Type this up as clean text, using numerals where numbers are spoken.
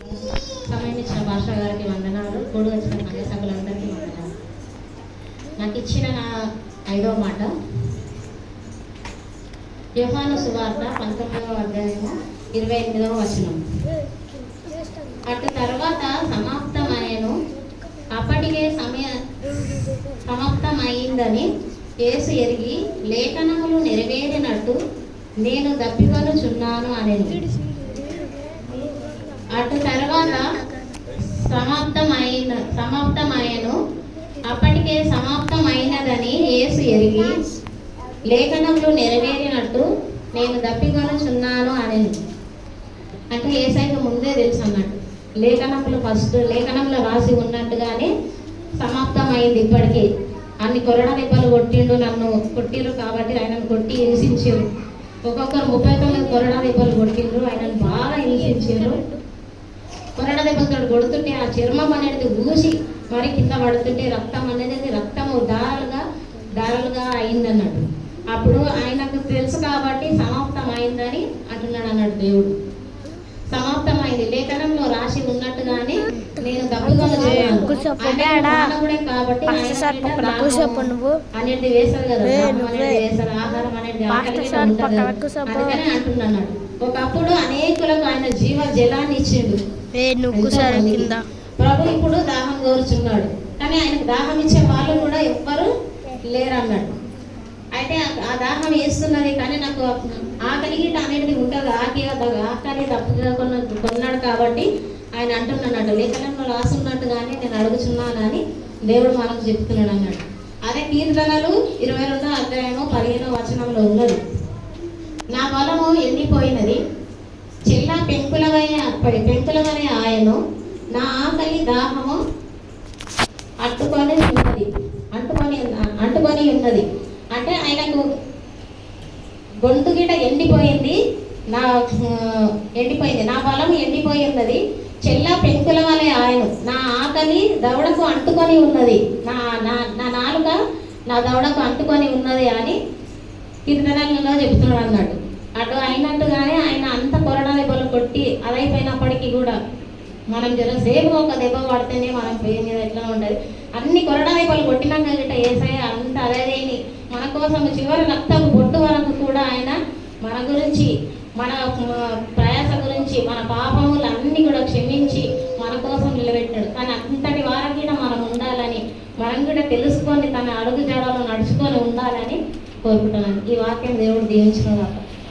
సమయం ఇచ్చిన భాష గారికి వందనాలు, కూడి వచ్చిన సంఘ సభ్యులందరికీ వందనాలు. నాకు ఇచ్చిన నా 5వ మాట యోహాను సువార్త 19వ అధ్యాయము 28వ వచనం. అటు తర్వాత సమాప్తమయ్యను, అప్పటికే సమాప్తమైందని యేసు ఎరిగి లేఖనములు నెరవేరినట్టు నేను దప్పికొనుచున్నాను అనెను. అటు తర్వాత సమాప్తమయ్యను, అప్పటికే సమాప్తమైనదని యేసు ఎరిగి లేఖనములు నెరవేరినట్టు నేను దప్పికొనుచున్నాను అనెను. అంటే యేసయ్యకు ముందే తెలుసు అన్నట్టు. లేఖనంలో రాసి ఉన్నట్టుగానే సమాప్తమైంది. ఇప్పటికీ అన్ని కొరడా దెబ్బలు కొట్టిండు, నన్ను కొట్టిరు కాబట్టి ఆయనను కొట్టి హింసించారు. ఒక్కొక్కరు 39 కొరడా దెబ్బలు కొట్టిండ్రు, ఆయనను బాగా హింసించారు. కొరడా దెబ్బలతో కొడుతుంటే ఆ చర్మం అనేది ఊసి మరి కింద పడుతుంటే రక్తము దారాలుగా అయిందన్నాడు. అప్పుడు ఆయనకు తెలుసు కాబట్టి సమాప్తమైందని అంటున్నాడు అన్నాడు దేవుడు. సమాప్తమైంది, లేఖనంలో రాసి ఉన్నట్టుగానే నేను దప్పుకొని చేయాలి కాబట్టి అనేది వేశారు కదా, వేశారు ఆహారం అనేది అందుకని అంటున్నాడు. ఒకప్పుడు అనేకులకు ఆయన జీవ జలాన్ని ఇచ్చిండు ప్రభు. ఇప్పుడు దాహం కోరుచున్నాడు, కానీ ఆయనకు దాహం ఇచ్చే వాళ్ళు కూడా ఎవ్వరు లేరన్నాడు. అయితే ఆ దాహం వేస్తున్నది, కానీ నాకు ఆకలి గిట్ట అనేది ఉంటుంది. ఆకలి తప్పుగా కొన్నాడు కాబట్టి ఆయన అంటున్నాడు, లేఖనంలో రాసున్నట్టుగానే నేను అడుగుచున్నానని దేవుడు మనకు చెప్తున్నాడు అన్నాడు. అదే కీర్తనలు 22వ అధ్యాయము 15వ వచనంలో ఉన్నది. నా పొలము ఎండిపోయినది, చెల్ల పెంకులమనే ఆయను, నా ఆకలి దాహము అంటుకొని ఉన్నది. అంటే ఆయనకు గొంతు గిట ఎండిపోయింది, నా పొలం ఎండిపోయి ఉన్నది, చెల్ల పెంకుల వలె ఆయన, నా ఆకలి దవడకు అంటుకొని ఉన్నది, నా నాలుక నా దవడకు అంటుకొని ఉన్నది అని కీర్తనలలో చెప్తున్నాడు అన్నాడు. అటు అయినట్టుగానే ఆయన అంత కొరడా దెబ్బలు కొట్టి అదైపోయినప్పటికీ కూడా మనం జరసేపు ఒక దెబ్బ పడితేనే మనం పేరు మీద ఎట్లా ఉంటుంది. అన్ని కొరడా దెబ్బలు కొట్టినాక గిట్ట ఏసయ్య అంత అదేదేని మన కోసం చివరి రక్తపు బొట్టు వరకు కూడా ఆయన మన గురించి, మన ప్రయాస గురించి, మన పాపములు అన్నీ కూడా క్షమించి మన కోసం నిలబెట్టాడు. కానీ అంతటి వారికి మనం ఉండాలని, మనం కూడా తెలుసుకొని తన అడుగు జాడలో నడుచుకొని ఉండాలని కోరుకుంటున్నాను. ఈ వాక్యం దేవుడు దీవించిన